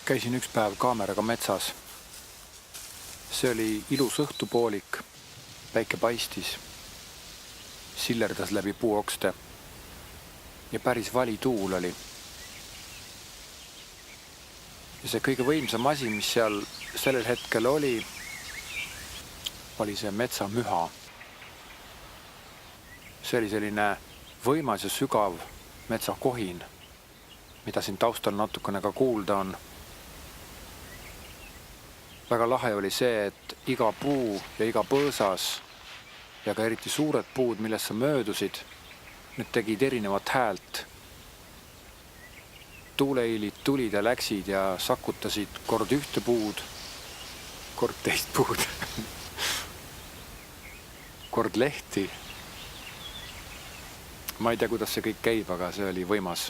Käisin üks päev kaameraga metsas. See oli ilus õhtupoolik, päike paistis, sillerdas läbi puuokste ja päris vali tuul oli. Ja see kõige võimsam asi, mis seal sellel hetkel oli see metsamüha. See oli selline võimas ja sügav metsakohin, mida siin taustal natukene ka kuulda on. Väga lahe oli see, et iga puu ja iga põõsas ja ka eriti suured puud, millest sa möödusid, need tegid erinevat häält. Tuuleiilid tulid ja läksid ja sakutasid kord ühte puud, kord teist puud, kord lehti. Ma ei tea, kuidas see kõik käib, aga see oli võimas.